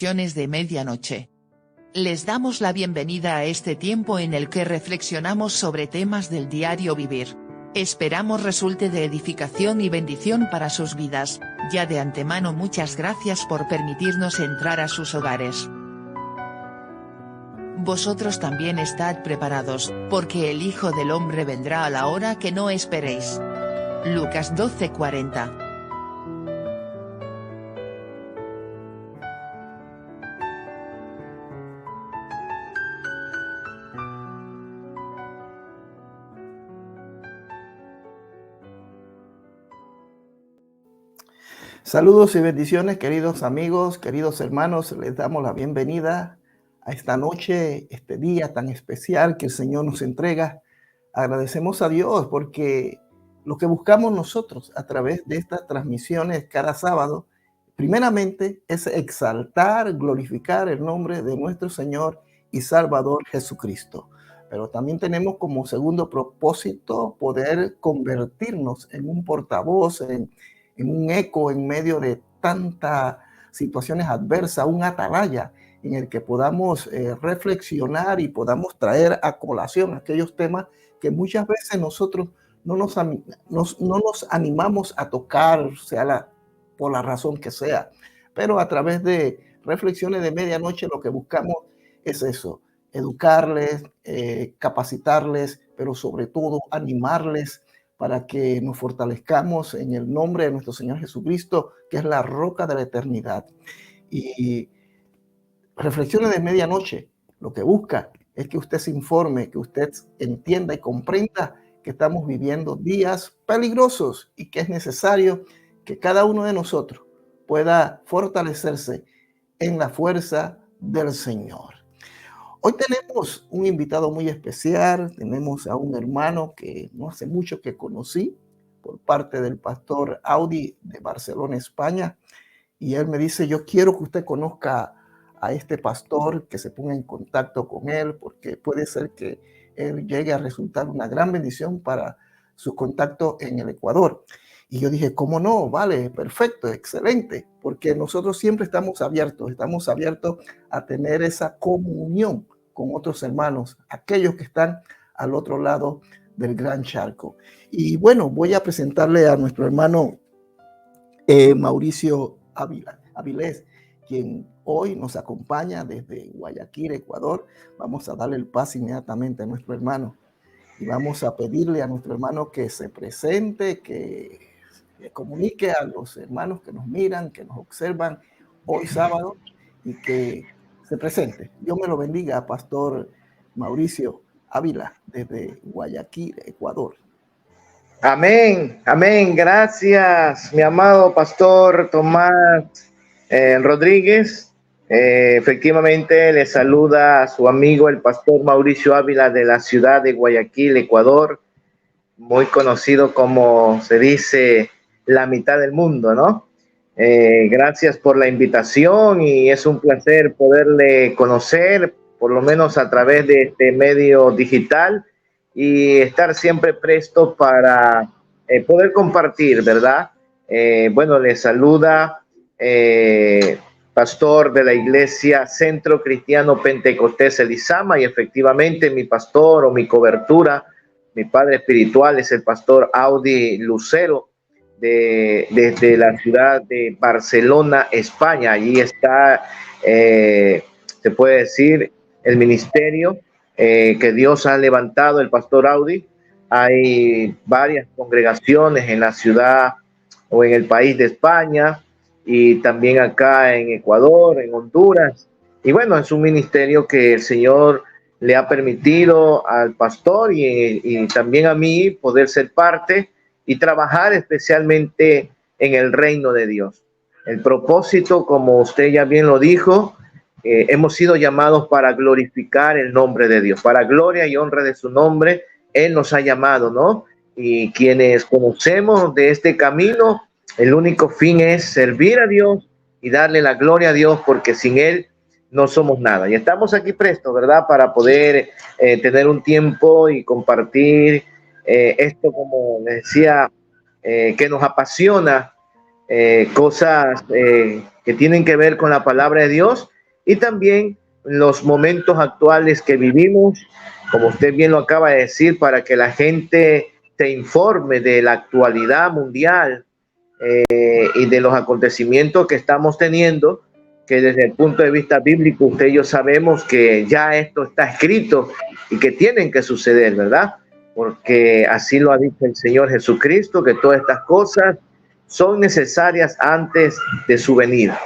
Reflexiones de medianoche. Les damos la bienvenida a este tiempo en el que reflexionamos sobre temas del diario vivir. Esperamos resulte de edificación y bendición para sus vidas. Ya de antemano muchas gracias por permitirnos entrar a sus hogares. Vosotros también estad preparados, porque el Hijo del Hombre vendrá a la hora que no esperéis. Lucas 12:40. Saludos y bendiciones, queridos amigos, queridos hermanos. Les damos la bienvenida a esta noche, este día tan especial que el Señor nos entrega. Agradecemos a Dios porque lo que buscamos nosotros a través de estas transmisiones cada sábado, primeramente es exaltar, glorificar el nombre de nuestro Señor y Salvador Jesucristo. Pero también tenemos como segundo propósito poder convertirnos en un portavoz, en un eco en medio de tantas situaciones adversas, un atalaya en el que podamos reflexionar y podamos traer a colación aquellos temas que muchas veces nosotros no nos animamos a tocar, por la razón que sea. Pero a través de reflexiones de medianoche lo que buscamos es eso, educarles, capacitarles, pero sobre todo animarles para que nos fortalezcamos en el nombre de nuestro Señor Jesucristo, que es la roca de la eternidad. Y reflexiones de medianoche, lo que busca es que usted se informe, que usted entienda y comprenda que estamos viviendo días peligrosos y que es necesario que cada uno de nosotros pueda fortalecerse en la fuerza del Señor. Hoy tenemos un invitado muy especial, tenemos a un hermano que no hace mucho que conocí por parte del pastor Audi de Barcelona, España, y él me dice, yo quiero que usted conozca a este pastor, que se ponga en contacto con él, porque puede ser que él llegue a resultar una gran bendición para su contacto en el Ecuador. Y yo dije, ¿cómo no? Vale, perfecto, excelente, porque nosotros siempre estamos abiertos a tener esa comunión con otros hermanos, aquellos que están al otro lado del gran charco. Y bueno, voy a presentarle a nuestro hermano Mauricio Avilés, quien hoy nos acompaña desde Guayaquil, Ecuador. Vamos a darle el paso inmediatamente a nuestro hermano y vamos a pedirle a nuestro hermano que se presente, que comunique a los hermanos que nos miran, que nos observan hoy sábado y que se presente. Dios me lo bendiga, Pastor Mauricio Ávila, desde Guayaquil, Ecuador. Amén, amén. Gracias, mi amado Pastor Tomás Rodríguez. Efectivamente, le saluda a su amigo el Pastor Mauricio Ávila de la ciudad de Guayaquil, Ecuador, muy conocido como se dice la mitad del mundo, ¿no? Gracias por la invitación y es un placer poderle conocer, por lo menos a través de este medio digital, y estar siempre presto para poder compartir, ¿verdad? Bueno, le saluda pastor de la iglesia Centro Cristiano Pentecostés Elizama, y efectivamente mi pastor o mi cobertura, mi padre espiritual es el pastor Audi Lucero, desde la ciudad de Barcelona, España. Allí está, se puede decir, el ministerio que Dios ha levantado, el pastor Audi. Hay varias congregaciones en la ciudad o en el país de España y también acá en Ecuador, en Honduras. Y bueno, es un ministerio que el Señor le ha permitido al pastor y también a mí poder ser parte y trabajar especialmente en el reino de Dios. El propósito, como usted ya bien lo dijo, hemos sido llamados para glorificar el nombre de Dios, para gloria y honra de su nombre. Él nos ha llamado, ¿no? Y quienes conocemos de este camino, el único fin es servir a Dios y darle la gloria a Dios, porque sin Él no somos nada. Y estamos aquí prestos, ¿verdad? Para poder tener un tiempo y compartir esto, como les decía, que nos apasiona, cosas que tienen que ver con la palabra de Dios y también los momentos actuales que vivimos, como usted bien lo acaba de decir, para que la gente se informe de la actualidad mundial y de los acontecimientos que estamos teniendo, que desde el punto de vista bíblico usted y yo sabemos que ya esto está escrito y que tienen que suceder, ¿verdad? Porque así lo ha dicho el Señor Jesucristo, que todas estas cosas son necesarias antes de su venida.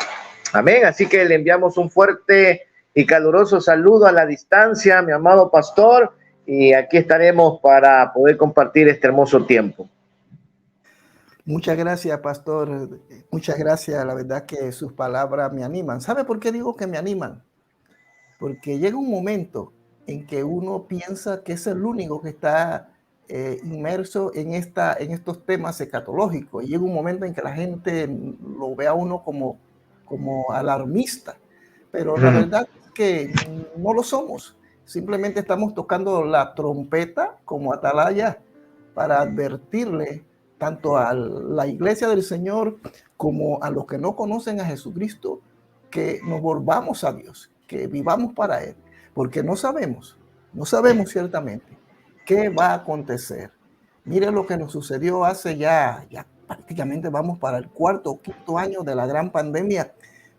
Amén. Así que le enviamos un fuerte y caluroso saludo a la distancia, mi amado pastor, y aquí estaremos para poder compartir este hermoso tiempo. Muchas gracias, pastor. Muchas gracias. La verdad que sus palabras me animan. ¿Sabe por qué digo que me animan? Porque llega un momento en que uno piensa que es el único que está inmerso en estos temas escatológicos. Y llega un momento en que la gente lo ve a uno como alarmista. Pero la verdad es que no lo somos. Simplemente estamos tocando la trompeta como atalaya para advertirle tanto a la iglesia del Señor como a los que no conocen a Jesucristo, que nos volvamos a Dios, que vivamos para Él, porque no sabemos ciertamente qué va a acontecer. Mire lo que nos sucedió hace ya prácticamente vamos para el cuarto o quinto año de la gran pandemia.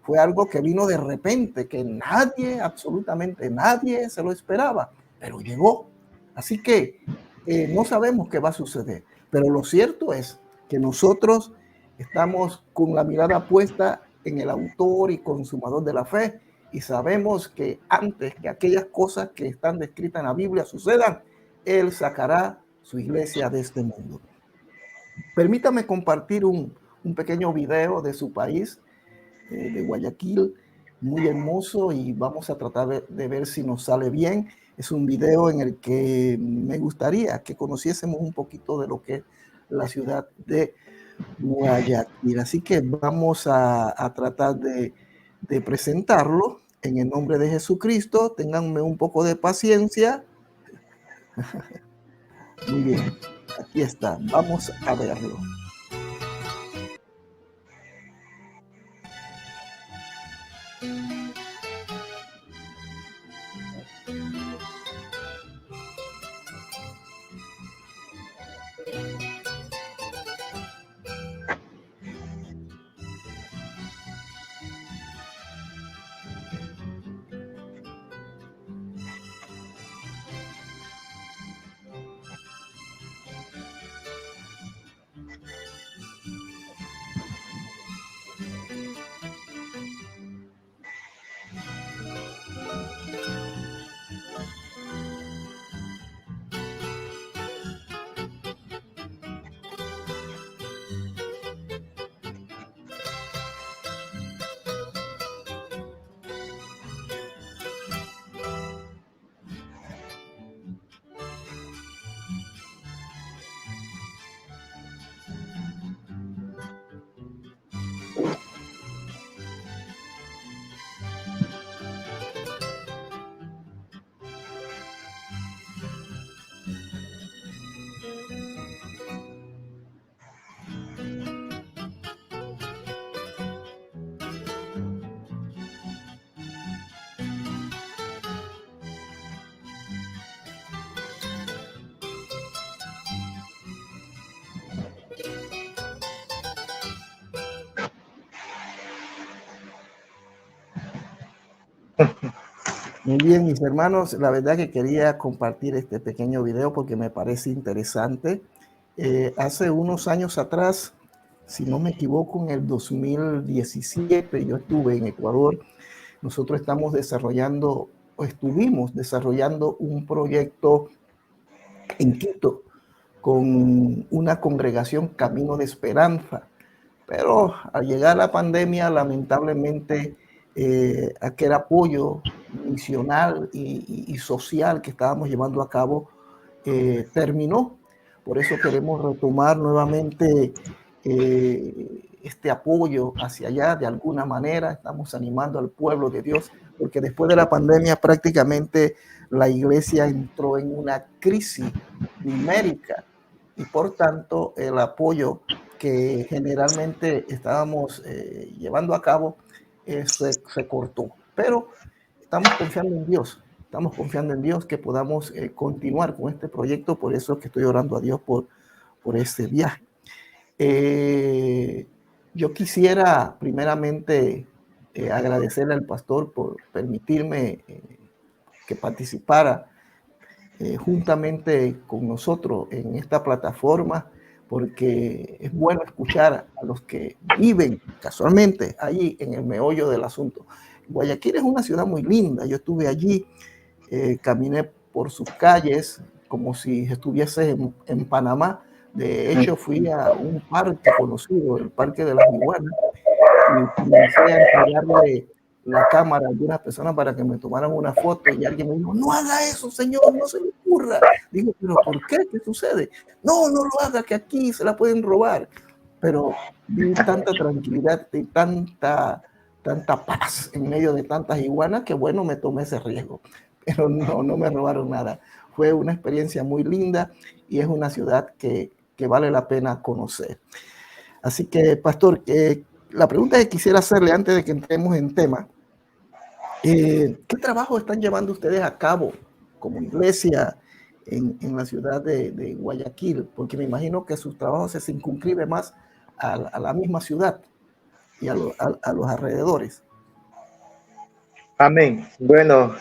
Fue algo que vino de repente, que nadie, absolutamente nadie se lo esperaba, pero llegó. Así que no sabemos qué va a suceder. Pero lo cierto es que nosotros estamos con la mirada puesta en el autor y consumador de la fe y sabemos que antes que aquellas cosas que están descritas en la Biblia sucedan, Él sacará su iglesia de este mundo. Permítame compartir un pequeño video de su país, de Guayaquil, muy hermoso, y vamos a tratar de ver si nos sale bien. Es un video en el que me gustaría que conociésemos un poquito de lo que es la ciudad de Guayaquil. Así que vamos a tratar de presentarlo en el nombre de Jesucristo. Ténganme un poco de paciencia. Muy bien, aquí está. Vamos a verlo. Muy bien, mis hermanos, la verdad que quería compartir este pequeño video porque me parece interesante. Hace unos años atrás, si no me equivoco, en el 2017, yo estuve en Ecuador. Nosotros estuvimos desarrollando un proyecto en Quito con una congregación Camino de Esperanza. Pero al llegar la pandemia, lamentablemente, aquel apoyo misional y social que estábamos llevando a cabo terminó. Por eso queremos retomar nuevamente este apoyo hacia allá de alguna manera. Estamos animando al pueblo de Dios, porque después de la pandemia prácticamente la iglesia entró en una crisis numérica y por tanto el apoyo que generalmente estábamos llevando a cabo se cortó. Pero estamos confiando en Dios que podamos continuar con este proyecto. Por eso que estoy orando a Dios por este viaje. Yo quisiera primeramente agradecerle al pastor por permitirme que participara juntamente con nosotros en esta plataforma, porque es bueno escuchar a los que viven casualmente allí en el meollo del asunto. Guayaquil es una ciudad muy linda. Yo estuve allí, caminé por sus calles como si estuviese en Panamá. De hecho, fui a un parque conocido, el Parque de las Iguanas, y comencé a entregarle la cámara a algunas personas para que me tomaran una foto, y alguien me dijo: no haga eso, señor, no se le ocurra. Digo: pero ¿por qué? ¿Qué sucede? No lo haga, que aquí se la pueden robar. Pero vi tanta tranquilidad y tanta paz en medio de tantas iguanas que bueno, me tomé ese riesgo. Pero no me robaron nada. Fue una experiencia muy linda y es una ciudad que vale la pena conocer. Así que, pastor, la pregunta que quisiera hacerle antes de que entremos en tema, ¿qué trabajo están llevando ustedes a cabo como iglesia en la ciudad de Guayaquil? Porque me imagino que su trabajo se circunscribe más a la misma ciudad y a los alrededores. Amén. Bueno,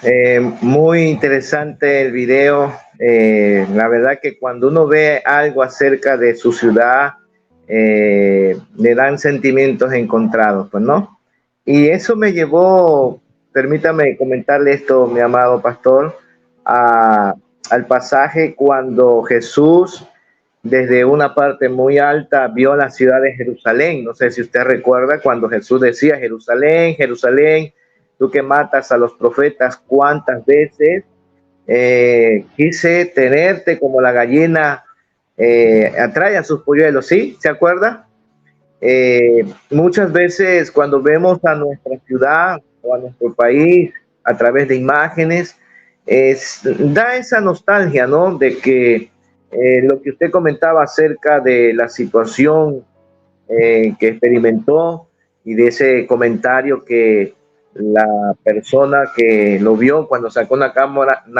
muy interesante el video. La verdad que cuando uno ve algo acerca de su ciudad, le dan sentimientos encontrados, pues, ¿no? Y eso me llevó, permítame comentarle esto, mi amado pastor, al pasaje cuando Jesús, desde una parte muy alta, vio la ciudad de Jerusalén. No sé si usted recuerda cuando Jesús decía: Jerusalén, Jerusalén, tú que matas a los profetas, cuántas veces quise tenerte como la gallina atrae a sus polluelos. ¿Sí? ¿Se acuerda? Muchas veces cuando vemos a nuestra ciudad o a nuestro país a través de imágenes, da esa nostalgia, ¿no? De que lo que usted comentaba acerca de la situación que experimentó, y de ese comentario que la persona que lo vio cuando sacó una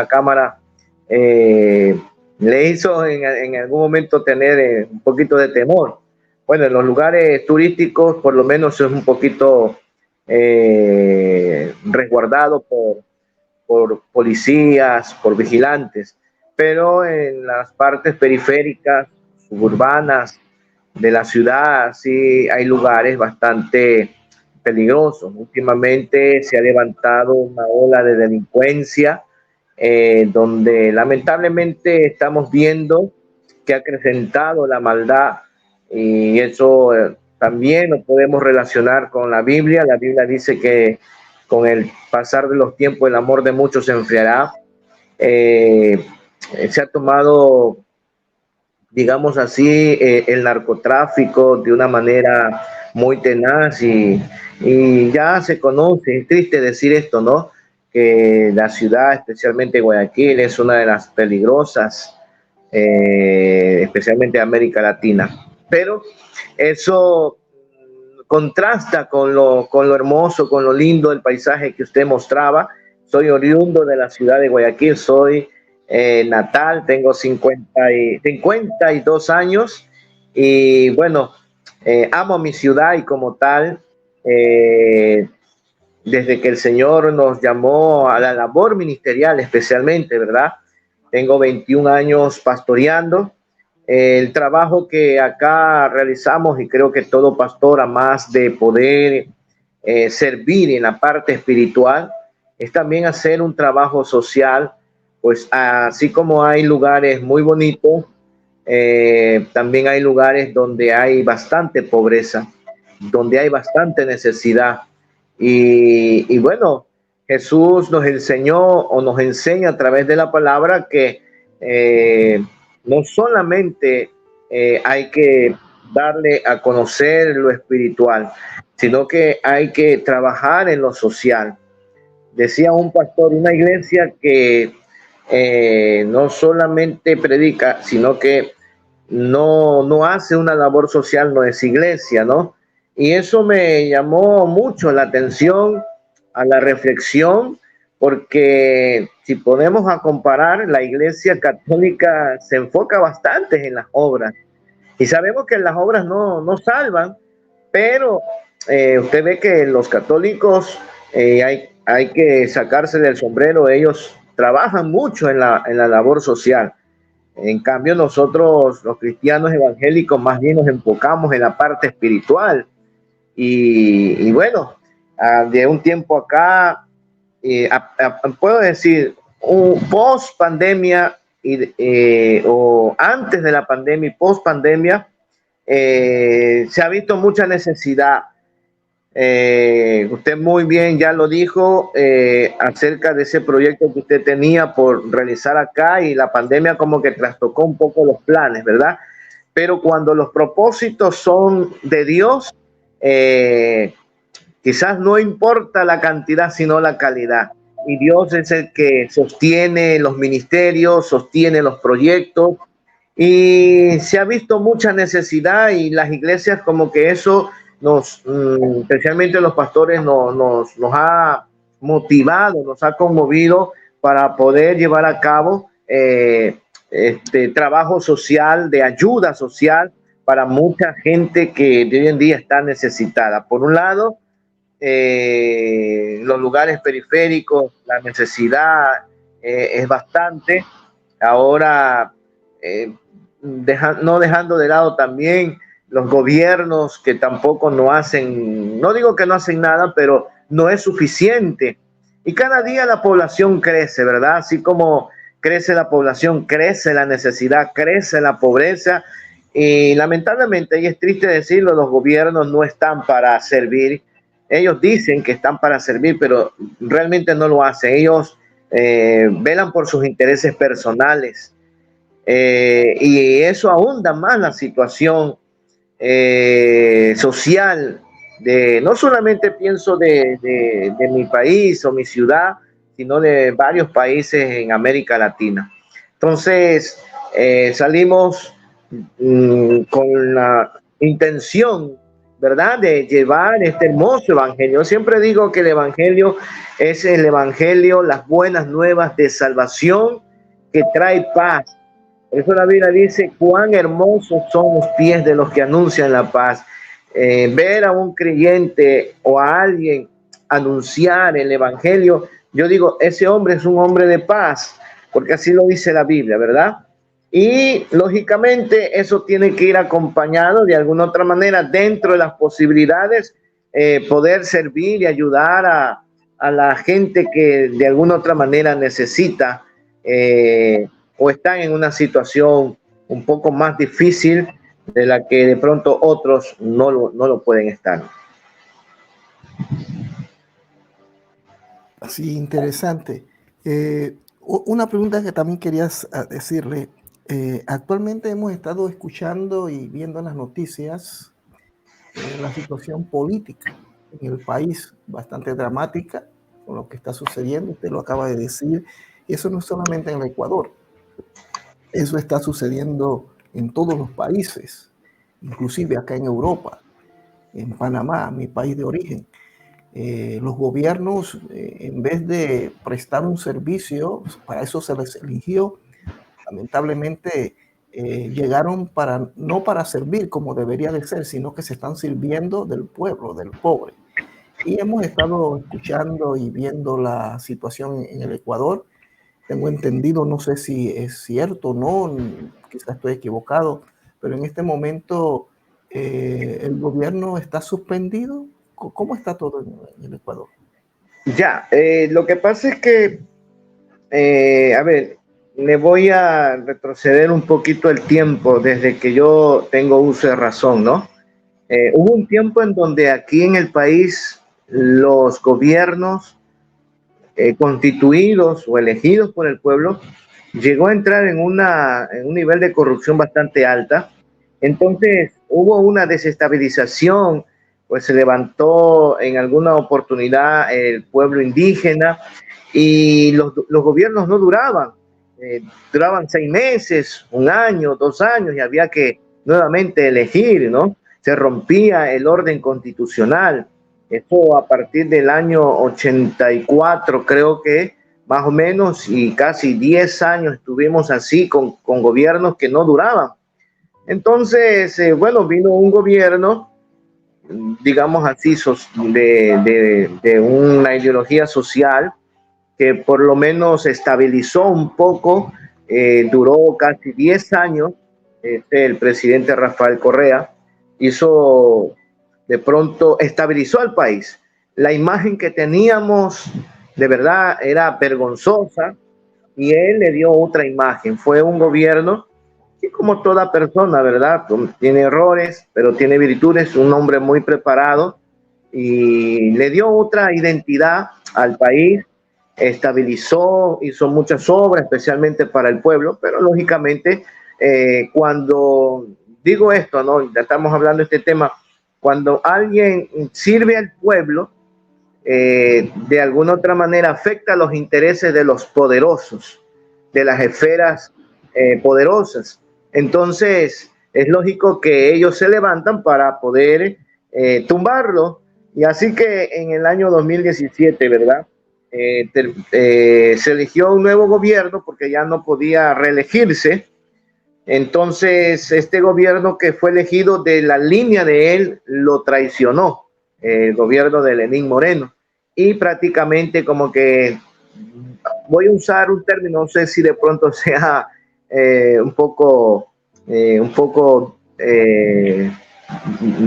cámara le hizo en algún momento tener un poquito de temor. Bueno, en los lugares turísticos por lo menos es un poquito resguardado por policías, por vigilantes, pero en las partes periféricas, suburbanas de la ciudad, sí hay lugares bastante peligrosos. Últimamente se ha levantado una ola de delincuencia donde lamentablemente estamos viendo que ha acrecentado la maldad, y eso también lo podemos relacionar con la Biblia. La Biblia dice que con el pasar de los tiempos el amor de muchos se enfriará. Se ha tomado, digamos así, el narcotráfico de una manera muy tenaz, y ya se conoce. Es triste decir esto, ¿no? Que la ciudad, especialmente Guayaquil, es una de las peligrosas, especialmente de América Latina. Pero eso contrasta con lo hermoso, con lo lindo del paisaje que usted mostraba. Soy oriundo de la ciudad de Guayaquil, soy natal, tengo 52 años, y bueno, amo mi ciudad, y como tal, desde que el Señor nos llamó a la labor ministerial especialmente, ¿verdad? Tengo 21 años pastoreando. El trabajo que acá realizamos, y creo que todo pastor, a más de poder servir en la parte espiritual, es también hacer un trabajo social. Pues así como hay lugares muy bonitos, también hay lugares donde hay bastante pobreza, donde hay bastante necesidad. Y bueno, Jesús nos enseñó o nos enseña a través de la palabra que no solamente hay que darle a conocer lo espiritual, sino que hay que trabajar en lo social. Decía un pastor: una iglesia que no solamente predica, sino que no hace una labor social, no es iglesia, ¿no? Y eso me llamó mucho la atención a la reflexión, porque si ponemos a comparar, la iglesia católica se enfoca bastante en las obras. Y sabemos que las obras no salvan, pero usted ve que los católicos hay que sacarse del sombrero, ellos trabajan mucho en la labor social. En cambio, nosotros, los cristianos evangélicos, más bien nos enfocamos en la parte espiritual. Y bueno, de un tiempo acá, puedo decir, post pandemia o antes de la pandemia y post pandemia, se ha visto mucha necesidad. Usted muy bien ya lo dijo acerca de ese proyecto que usted tenía por realizar acá, y la pandemia como que trastocó un poco los planes, ¿verdad? Pero cuando los propósitos son de Dios, quizás no importa la cantidad, sino la calidad. Y Dios es el que sostiene los ministerios, sostiene los proyectos, y se ha visto mucha necesidad, y las iglesias como que eso especialmente los pastores, nos ha motivado, nos ha conmovido para poder llevar a cabo trabajo social, de ayuda social para mucha gente que de hoy en día está necesitada. Por un lado, los lugares periféricos, la necesidad es bastante. Ahora, no dejando de lado también los gobiernos, que tampoco no hacen, no digo que no hacen nada, pero no es suficiente. Y cada día la población crece, ¿verdad? Así como crece la población, crece la necesidad, crece la pobreza. Y lamentablemente, y es triste decirlo, los gobiernos no están para servir. Ellos dicen que están para servir, pero realmente no lo hacen. Ellos velan por sus intereses personales. Y eso ahonda más la situación social, no solamente pienso de mi país o mi ciudad, sino de varios países en América Latina. Entonces, salimos con la intención, ¿verdad?, de llevar este hermoso evangelio. Yo siempre digo que el evangelio es el evangelio, las buenas nuevas de salvación que trae paz. Por eso la Biblia dice: cuán hermosos son los pies de los que anuncian la paz. Ver a un creyente o a alguien anunciar el evangelio, yo digo, ese hombre es un hombre de paz, porque así lo dice la Biblia, ¿verdad? Y lógicamente eso tiene que ir acompañado de alguna otra manera, dentro de las posibilidades, poder servir y ayudar a la gente que de alguna otra manera necesita o están en una situación un poco más difícil de la que de pronto otros no lo pueden estar. Así, interesante. Una pregunta que también querías decirle. Actualmente hemos estado escuchando y viendo en las noticias la situación política en el país, bastante dramática con lo que está sucediendo. Usted lo acaba de decir. Y eso no es solamente en el Ecuador. Eso está sucediendo en todos los países, inclusive acá en Europa, en Panamá, mi país de origen. Los gobiernos, en vez de prestar un servicio, para eso se les eligió, lamentablemente llegaron no para servir como debería de ser, sino que se están sirviendo del pueblo, del pobre. Y hemos estado escuchando y viendo la situación en el Ecuador. Tengo entendido, no sé si es cierto o no, quizás estoy equivocado, pero en este momento el gobierno está suspendido. ¿Cómo está todo en el Ecuador? Ya, lo que pasa es que, a ver, le voy a retroceder un poquito el tiempo desde que yo tengo uso de razón, ¿no? Hubo un tiempo en donde aquí en el país los gobiernos constituidos o elegidos por el pueblo llegó a entrar en un nivel de corrupción bastante alta. Entonces hubo una desestabilización, pues se levantó en alguna oportunidad el pueblo indígena, y los gobiernos no duraban. duraban 6 meses, 1 año, 2 años, y había que nuevamente elegir, ¿no? Se rompía el orden constitucional. Esto a partir del año 84, creo que más o menos, y casi 10 años estuvimos así con gobiernos que no duraban. Entonces, bueno, vino un gobierno, digamos así, de una ideología social que por lo menos estabilizó un poco, duró casi 10 años. El presidente Rafael Correa hizo, de pronto, estabilizó al país. La imagen que teníamos de verdad era vergonzosa y él le dio otra imagen. Fue un gobierno que, como toda persona, ¿verdad? Tiene errores, pero tiene virtudes, un hombre muy preparado, y le dio otra identidad al país, estabilizó, hizo muchas obras, especialmente para el pueblo, pero lógicamente, cuando digo esto, ¿no? Ya estamos hablando de este tema, cuando alguien sirve al pueblo, de alguna otra manera afecta los intereses de los poderosos, de las esferas poderosas. Entonces, es lógico que ellos se levantan para poder tumbarlo. Y así que en el año 2017, ¿verdad? Se eligió un nuevo gobierno porque ya no podía reelegirse. Entonces, este gobierno que fue elegido de la línea de él lo traicionó, el gobierno de Lenín Moreno. Y prácticamente, como que, voy a usar un término, no sé si de pronto sea un poco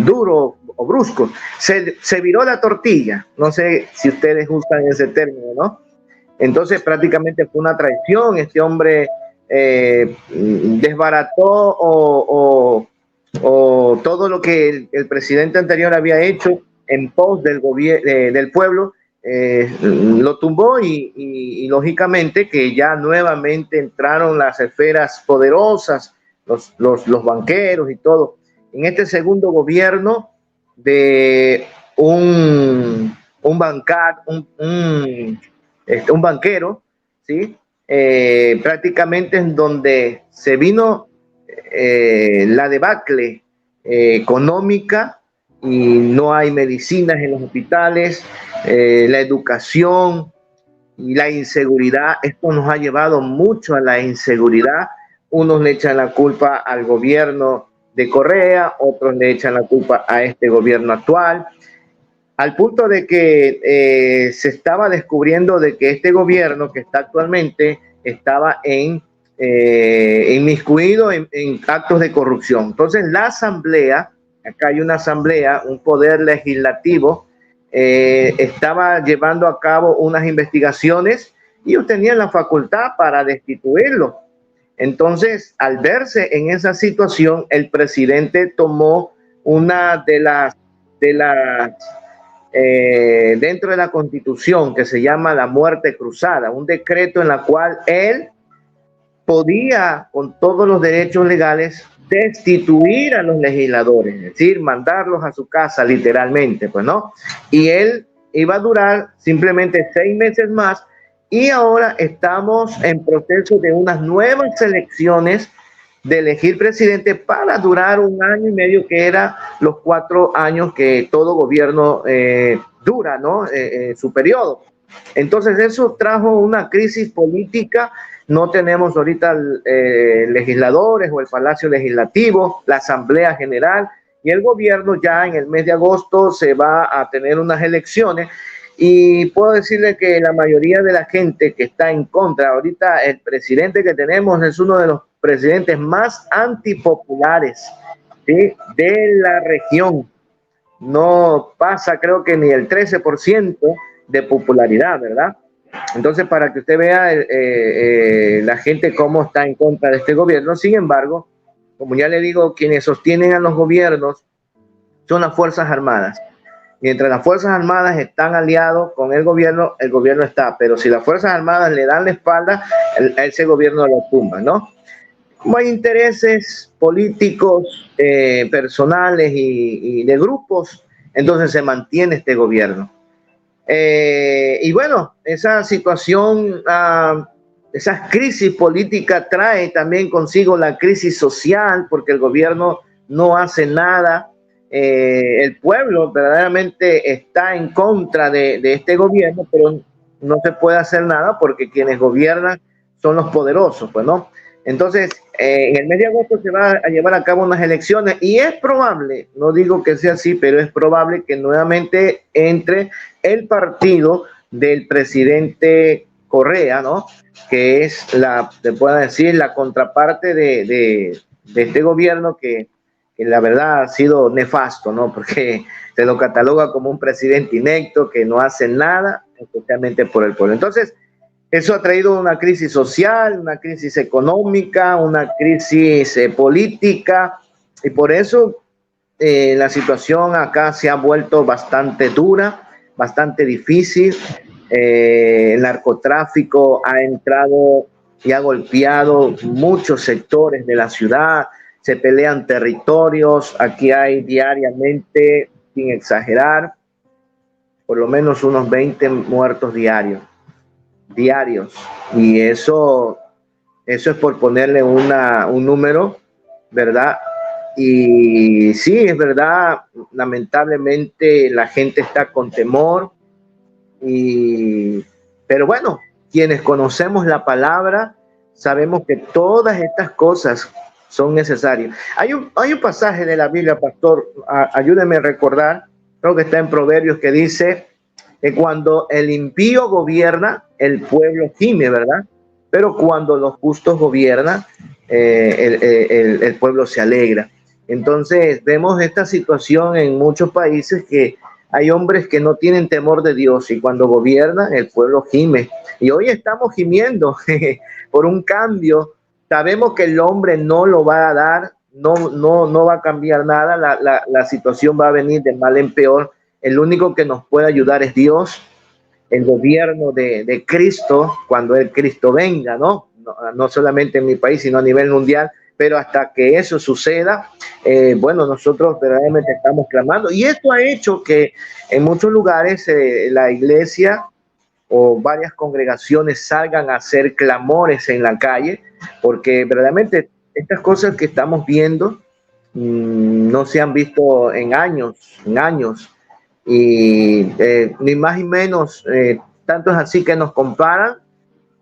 duro o brusco, se viró la tortilla. No sé si ustedes usan ese término, ¿no? Entonces prácticamente fue una traición. Este hombre desbarató o todo lo que el presidente anterior había hecho en pos del pueblo. Lo tumbó y lógicamente que ya nuevamente entraron las esferas poderosas, los banqueros y todo. En este segundo gobierno de un banquero, ¿sí? Prácticamente en donde se vino la debacle económica, y no hay medicinas en los hospitales, la educación y la inseguridad. Esto nos ha llevado mucho a la inseguridad. Unos le echan la culpa al gobierno de Correa, otros le echan la culpa a este gobierno actual, al punto de que se estaba descubriendo de que este gobierno que está actualmente estaba inmiscuido en actos de corrupción. Entonces la asamblea, acá hay una asamblea, un poder legislativo, estaba llevando a cabo unas investigaciones y ellos tenían la facultad para destituirlo. Entonces, al verse en esa situación, el presidente tomó una de las dentro de la Constitución, que se llama la muerte cruzada, un decreto en la cual él podía, con todos los derechos legales, destituir a los legisladores, es decir, mandarlos a su casa literalmente, pues, ¿no? Y él iba a durar simplemente 6 meses más, y ahora estamos en proceso de unas nuevas elecciones de elegir presidente para durar 1 año y medio, que era los 4 años que todo gobierno dura, ¿no? Su periodo. Entonces eso trajo una crisis política. No tenemos ahorita legisladores o el Palacio Legislativo, la Asamblea General, y el gobierno ya en el mes de agosto se va a tener unas elecciones. Y puedo decirle que la mayoría de la gente que está en contra, ahorita el presidente que tenemos es uno de los presidentes más antipopulares, ¿sí?, de la región. No pasa, creo que ni el 13% de popularidad, ¿verdad? Entonces, para que usted vea la gente cómo está en contra de este gobierno. Sin embargo, como ya le digo, quienes sostienen a los gobiernos son las Fuerzas Armadas. Mientras las Fuerzas Armadas están aliados con el gobierno está. Pero si las Fuerzas Armadas le dan la espalda, ese gobierno lo tumba, ¿no? Como hay intereses políticos, personales y de grupos, entonces se mantiene este gobierno. Y bueno, esa situación Esa crisis política trae también consigo la crisis social, porque el gobierno no hace nada. El pueblo verdaderamente está en contra de este gobierno, pero no se puede hacer nada porque quienes gobiernan son los poderosos, pues, ¿no? Entonces, en el mes de agosto se va a llevar a cabo unas elecciones y es probable, no digo que sea así, pero es probable que nuevamente entre el partido del presidente Correa, ¿no? Que es te puedo decir, la contraparte de este gobierno que la verdad ha sido nefasto, ¿no? Porque se lo cataloga como un presidente inepto que no hace nada, especialmente por el pueblo. Entonces, eso ha traído una crisis social, una crisis económica, una crisis política, y por eso la situación acá se ha vuelto bastante dura, bastante difícil. El narcotráfico ha entrado y ha golpeado muchos sectores de la ciudad, se pelean territorios, aquí hay diariamente, sin exagerar, por lo menos unos 20 muertos diarios, y eso es por ponerle un número, ¿verdad? Y sí, es verdad, lamentablemente la gente está con temor, pero bueno, quienes conocemos la palabra, sabemos que todas estas cosas son necesarias. Hay un pasaje de la Biblia, pastor, ayúdeme a recordar, creo que está en Proverbios, que dice que cuando el impío gobierna, el pueblo gime, ¿verdad? Pero cuando los justos gobiernan, el pueblo se alegra. Entonces vemos esta situación en muchos países, que hay hombres que no tienen temor de Dios y cuando gobiernan el pueblo gime. Y hoy estamos gimiendo por un cambio. Sabemos que el hombre no lo va a dar, no va a cambiar nada. La situación va a venir de mal en peor. El único que nos puede ayudar es Dios, el gobierno de Cristo, cuando el Cristo venga, ¿no? No solamente en mi país, sino a nivel mundial. Pero hasta que eso suceda, bueno, nosotros verdaderamente estamos clamando. Y esto ha hecho que en muchos lugares la iglesia o varias congregaciones salgan a hacer clamores en la calle, porque verdaderamente estas cosas que estamos viendo no se han visto en años. Y ni más ni menos, tanto es así que nos comparan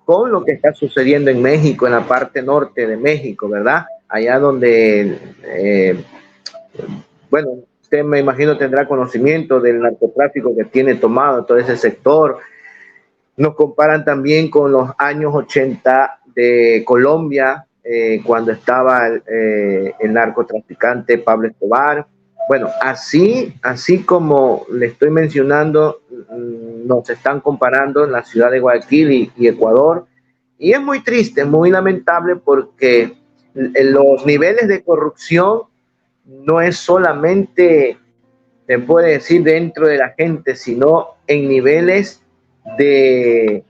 con lo que está sucediendo en México, en la parte norte de México, ¿verdad? Allá donde, bueno, usted me imagino tendrá conocimiento del narcotráfico que tiene tomado todo ese sector. Nos comparan también con los años 80 de Colombia, cuando estaba el narcotraficante Pablo Escobar. Bueno, así como le estoy mencionando, nos están comparando en la ciudad de Guayaquil y Ecuador. Y es muy triste, muy lamentable, porque los niveles de corrupción no es solamente, se puede decir, dentro de la gente, sino en niveles de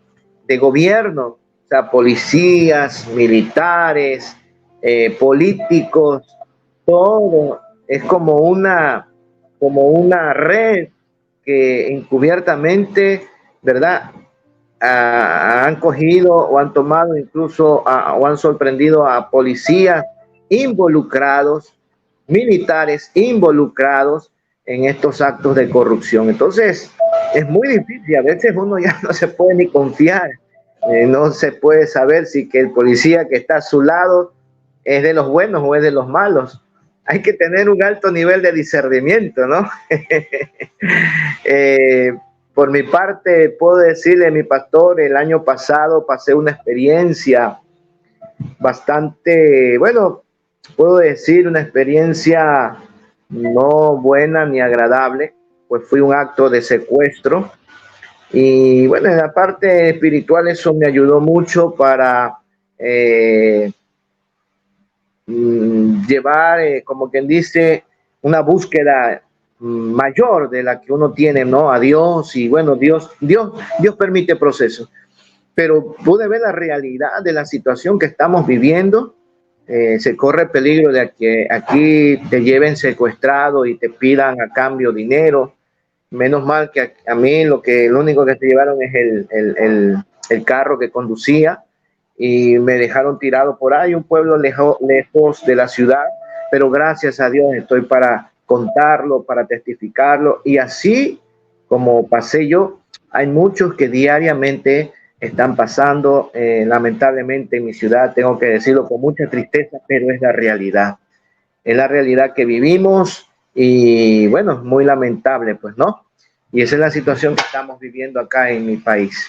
gobierno, o sea, policías, militares, políticos, todo es como una red que encubiertamente, ¿verdad? Han cogido o han tomado incluso o han sorprendido a policías involucrados, militares involucrados en estos actos de corrupción. Entonces, es muy difícil, a veces uno ya no se puede ni confiar, no se puede saber si que el policía que está a su lado es de los buenos o es de los malos. Hay que tener un alto nivel de discernimiento, ¿no? Por mi parte, puedo decirle, mi pastor, el año pasado pasé una experiencia bastante, bueno, puedo decir una experiencia no buena ni agradable, pues fue un acto de secuestro. Y bueno, en la parte espiritual eso me ayudó mucho para llevar, como quien dice, una búsqueda mayor de la que uno tiene, ¿no? A Dios. Y bueno, Dios permite procesos, pero pude ver la realidad de la situación que estamos viviendo. Se corre peligro de que aquí te lleven secuestrado y te pidan a cambio dinero. Menos mal que a mí lo único que se llevaron es el carro que conducía, y me dejaron tirado por ahí, un pueblo lejos de la ciudad, pero gracias a Dios estoy para contarlo, para testificarlo, y así como pasé yo, hay muchos que diariamente están pasando, lamentablemente en mi ciudad, tengo que decirlo con mucha tristeza, pero es la realidad que vivimos y bueno, muy lamentable, pues, ¿no? Y esa es la situación que estamos viviendo acá en mi país.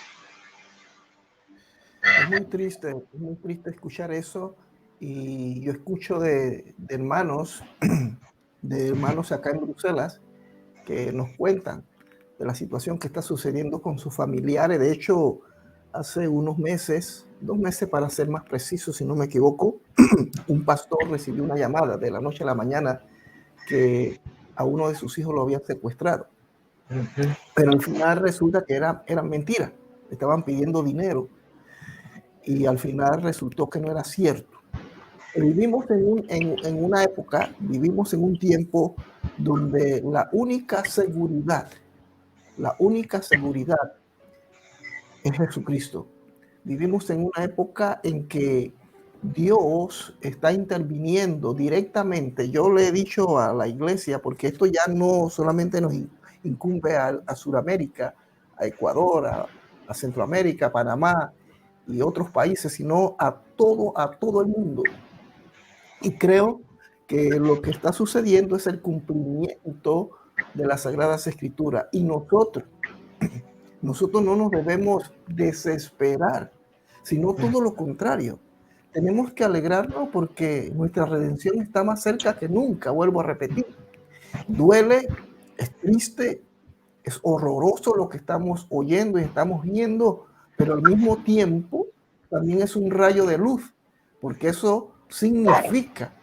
Es muy triste escuchar eso, y yo escucho de hermanos, de hermanos acá en Bruselas, que nos cuentan de la situación que está sucediendo con sus familiares. De hecho, hace unos meses, 2 meses para ser más preciso, si no me equivoco, un pastor recibió una llamada de la noche a la mañana que a uno de sus hijos lo habían secuestrado. Pero al final resulta que eran mentiras, estaban pidiendo dinero, y al final resultó que no era cierto. Vivimos en una época, vivimos en un tiempo donde la única seguridad es Jesucristo. Vivimos en una época en que Dios está interviniendo directamente. Yo le he dicho a la iglesia, porque esto ya no solamente nos incumbe a Sudamérica, a Ecuador, a Centroamérica, Panamá y otros países, sino a todo el mundo. Y creo que lo que está sucediendo es el cumplimiento de las Sagradas Escrituras. Y nosotros no nos debemos desesperar, sino todo lo contrario. Tenemos que alegrarnos porque nuestra redención está más cerca que nunca, vuelvo a repetir. Duele, es triste, es horroroso lo que estamos oyendo y estamos viendo, pero al mismo tiempo también es un rayo de luz, porque eso significa,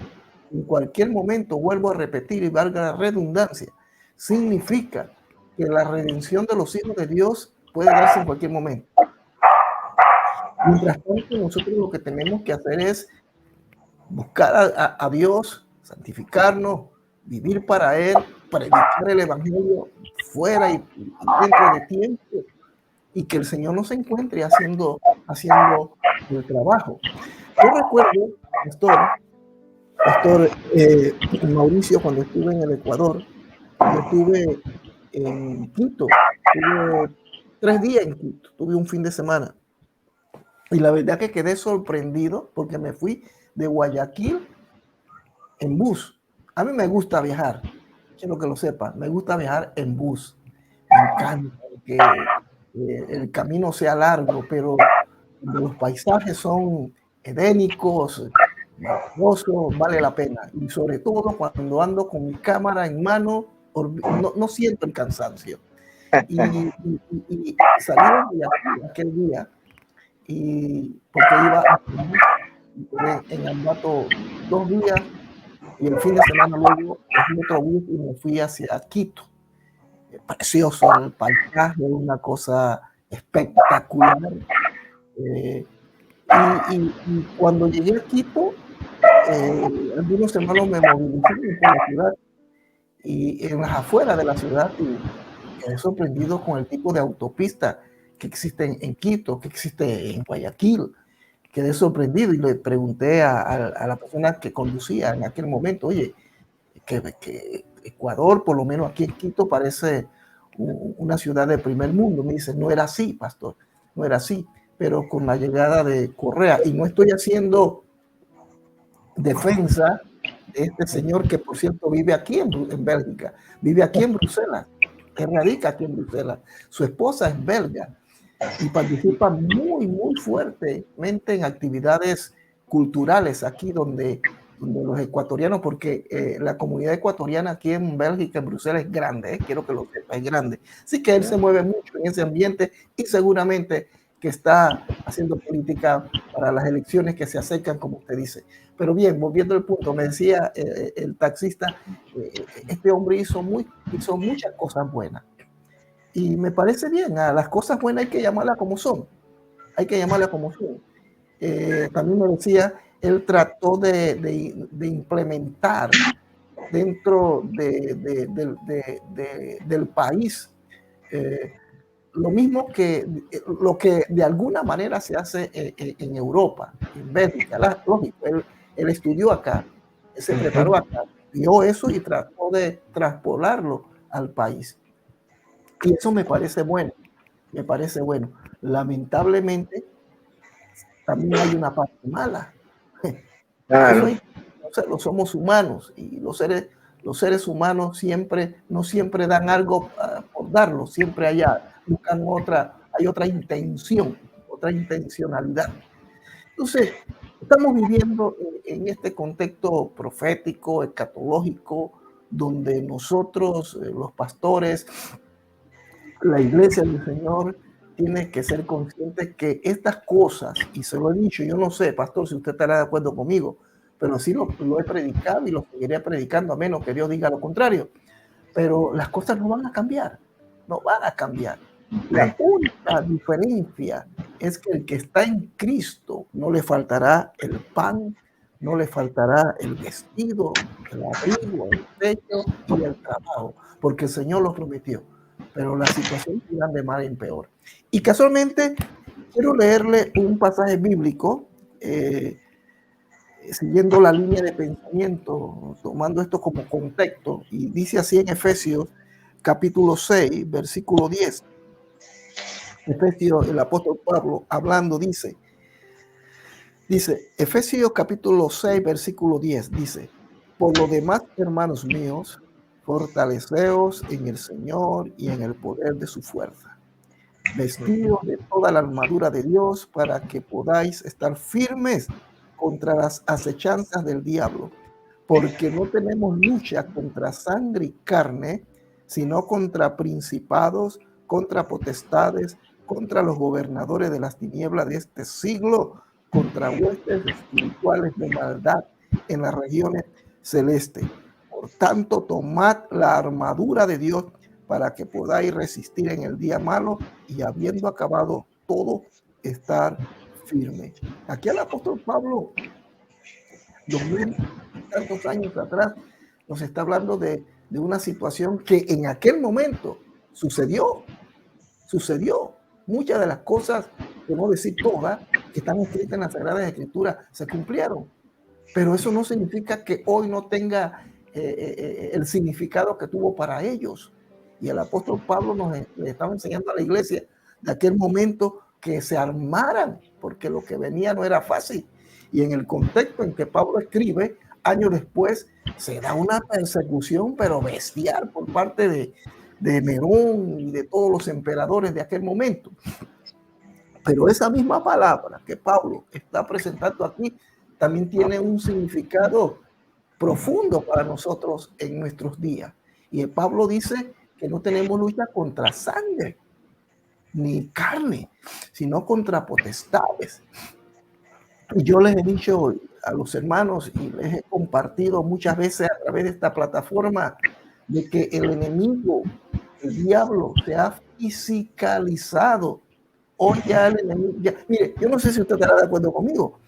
en cualquier momento, vuelvo a repetir y valga la redundancia, significa que la redención de los hijos de Dios puede darse en cualquier momento. Mientras tanto, nosotros lo que tenemos que hacer es buscar a Dios, santificarnos, vivir para Él, predicar el Evangelio fuera y dentro de tiempo, y que el Señor nos encuentre haciendo el trabajo. Yo recuerdo, Pastor Mauricio, cuando estuve en el Ecuador, yo estuve en Quito, tuve 3 días en Quito, tuve un fin de semana. Y la verdad que quedé sorprendido porque me fui de Guayaquil en bus. A mí me gusta viajar, quiero que lo sepan, me gusta viajar en bus. Me encanta que el camino sea largo, pero los paisajes son edénicos, maravillosos, vale la pena. Y sobre todo cuando ando con mi cámara en mano, no siento el cansancio. Y salí de aquel día, y porque iba en Ambato 2 días, y el fin de semana luego cogí otro bus y me fui hacia Quito. Precioso el paisaje, una cosa espectacular. Y cuando llegué a Quito, algunos hermanos me movilizaron por la ciudad y en las afueras de la ciudad, y quedé sorprendido con el tipo de autopista que existe en Quito, que existe en Guayaquil. Quedé sorprendido y le pregunté a la persona que conducía en aquel momento, oye, que Ecuador, por lo menos aquí en Quito, parece una ciudad de primer mundo. Me dice, no era así, pastor, no era así, pero con la llegada de Correa, y no estoy haciendo defensa de este señor que, por cierto, vive aquí en Bélgica, vive aquí en Bruselas, que radica aquí en Bruselas. Su esposa es belga y participa muy fuertemente en actividades culturales aquí donde los ecuatorianos, porque la comunidad ecuatoriana aquí en Bélgica, en Bruselas, es grande, quiero que lo sepa, es grande. Así que él se mueve mucho en ese ambiente, y seguramente que está haciendo política para las elecciones que se acercan, como usted dice. Pero bien, volviendo al punto, me decía el taxista, este hombre hizo muchas cosas buenas. Y me parece bien, a las cosas buenas hay que llamarlas como son. Hay que llamarlas como son. También me decía, él trató de implementar dentro del país lo mismo que lo que de alguna manera se hace en Europa, en Bélgica. Lógico, él estudió acá, él se preparó acá, vio eso y trató de traspolarlo al país. Y eso me parece bueno, me parece bueno. Lamentablemente, también hay una parte mala. Claro. Eso somos humanos y los seres humanos no siempre dan algo por darlo, siempre buscan hay otra intención, otra intencionalidad. Entonces, estamos viviendo en este contexto profético, escatológico, donde nosotros, los pastores, la iglesia del Señor, tiene que ser consciente que estas cosas, y se lo he dicho, yo no sé, pastor, si usted estará de acuerdo conmigo, pero sí lo he predicado y lo seguiré predicando, a menos que Dios diga lo contrario. Pero las cosas no van a cambiar, no van a cambiar. La única diferencia es que el que está en Cristo no le faltará el pan, no le faltará el vestido, el abrigo, el techo y el trabajo, porque el Señor lo prometió. Pero la situación irá de mal en peor. Y casualmente quiero leerle un pasaje bíblico, siguiendo la línea de pensamiento, tomando esto como contexto, y dice así en Efesios capítulo 6, versículo 10. Efesios, el apóstol Pablo hablando dice, Efesios capítulo 6, versículo 10, dice, por lo demás, hermanos míos, fortaleceos en el Señor y en el poder de su fuerza, vestidos de toda la armadura de Dios para que podáis estar firmes contra las acechanzas del diablo, porque no tenemos lucha contra sangre y carne, sino contra principados, contra potestades, contra los gobernadores de las tinieblas de este siglo, contra huestes espirituales de maldad en las regiones celestes. Por tanto, tomad la armadura de Dios para que podáis resistir en el día malo y habiendo acabado todo, estar firme. Aquí el apóstol Pablo, 2000 y tantos años atrás, nos está hablando de una situación que en aquel momento sucedió. Muchas de las cosas, por no decir todas, que están escritas en las Sagradas Escrituras, se cumplieron. Pero eso no significa que hoy no tenga el significado que tuvo para ellos. Y el apóstol Pablo le estaba enseñando a la iglesia de aquel momento que se armaran, porque lo que venía no era fácil. Y en el contexto en que Pablo escribe, años después, se da una persecución, pero bestial, por parte de Nerón y de todos los emperadores de aquel momento. Pero esa misma palabra que Pablo está presentando aquí también tiene un significado profundo para nosotros en nuestros días. Y Pablo dice que no tenemos lucha contra sangre ni carne, sino contra potestades. Y yo les he dicho a los hermanos y les he compartido muchas veces a través de esta plataforma de que el enemigo, el diablo, se ha fisicalizado. Hoy ya el enemigo, mire, yo no sé si usted estará de acuerdo conmigo,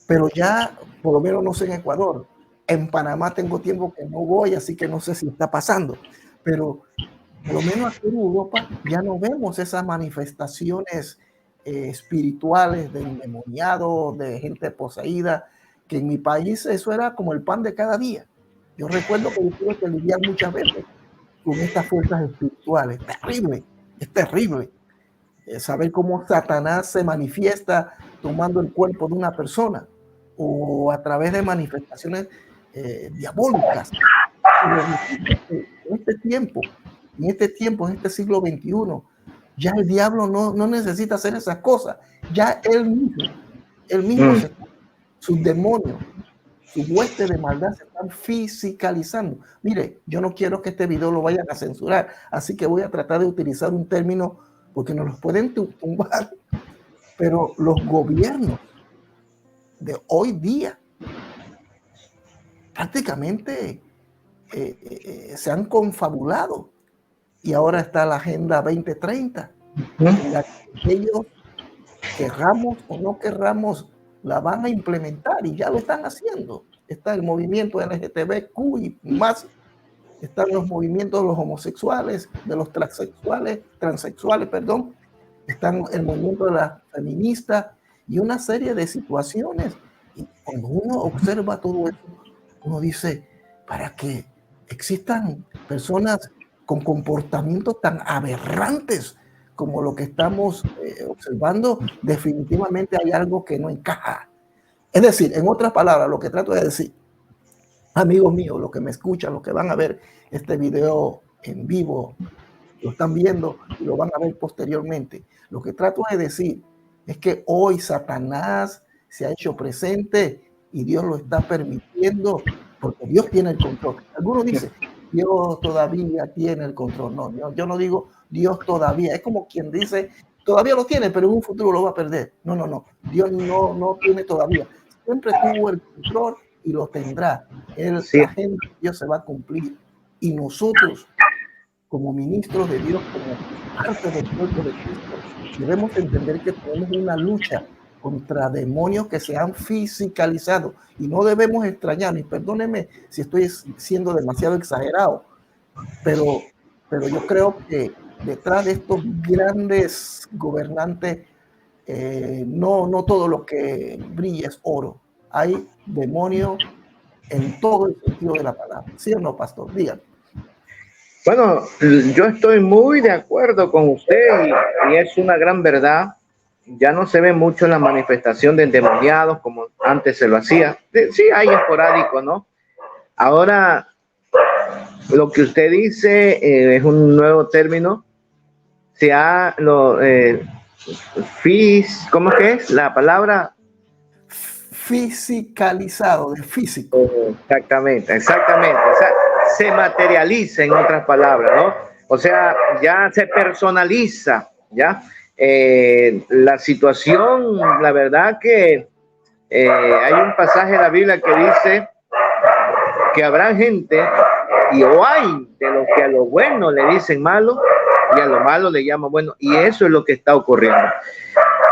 pero ya, por lo menos no sé en Ecuador, en Panamá tengo tiempo que no voy, así que no sé si está pasando, pero por lo menos aquí en Europa ya no vemos esas manifestaciones espirituales de endemoniado, de gente poseída, que en mi país eso era como el pan de cada día. Yo recuerdo que yo tuve que lidiar muchas veces con estas fuerzas espirituales. Terrible, es terrible. Saber cómo Satanás se manifiesta tomando el cuerpo de una persona o a través de manifestaciones diabólicas. En este siglo XXI, ya el diablo no necesita hacer esas cosas. Ya él mismo sus demonios, sus huestes de maldad se están fisicalizando. Mire, yo no quiero que este video lo vayan a censurar, así que voy a tratar de utilizar un término porque nos los pueden tumbar, pero los gobiernos de hoy día prácticamente se han confabulado y ahora está la Agenda 2030, en la que ellos, querramos o no querramos, la van a implementar y ya lo están haciendo. Está el movimiento LGTBQ y más están los movimientos de los homosexuales, de los transexuales, perdón, están el movimiento de las feministas y una serie de situaciones. Y cuando uno observa todo eso, uno dice, para que existan personas con comportamientos tan aberrantes como lo que estamos observando, definitivamente hay algo que no encaja. Es decir, en otras palabras, lo que trato de decir, amigos míos, los que me escuchan, los que van a ver este video en vivo, lo están viendo y lo van a ver posteriormente. Lo que trato de decir es que hoy Satanás se ha hecho presente y Dios lo está permitiendo porque Dios tiene el control. Algunos dicen, Dios todavía tiene el control. No, yo no digo Dios todavía. Es como quien dice, todavía lo tiene, pero en un futuro lo va a perder. No. Dios no tiene todavía. Siempre tuvo el control y lo tendrá. La agenda de Dios se va a cumplir. Y nosotros, como ministros de Dios, como parte del cuerpo de Cristo, debemos entender que tenemos una lucha contra demonios que se han fisicalizado. Y no debemos extrañar, y perdónenme si estoy siendo demasiado exagerado, pero yo creo que detrás de estos grandes gobernantes, no todo lo que brilla es oro. Hay demonios en todo el sentido de la palabra. ¿Sí o no, pastor? Díganme. Bueno, yo estoy muy de acuerdo con usted y es una gran verdad. Ya no se ve mucho la manifestación de endemoniados como antes se lo hacía. Sí, hay esporádico, ¿no? Ahora, lo que usted dice es un nuevo término. ¿Cómo es que es la palabra? Fisicalizado, de físico. Exactamente. O sea, se materializa, en otras palabras, ¿no? O sea, ya se personaliza, ¿ya? La situación, la verdad que hay un pasaje en la Biblia que dice que habrá gente y hay de los que a lo bueno le dicen malo y a lo malo le llaman bueno, y eso es lo que está ocurriendo.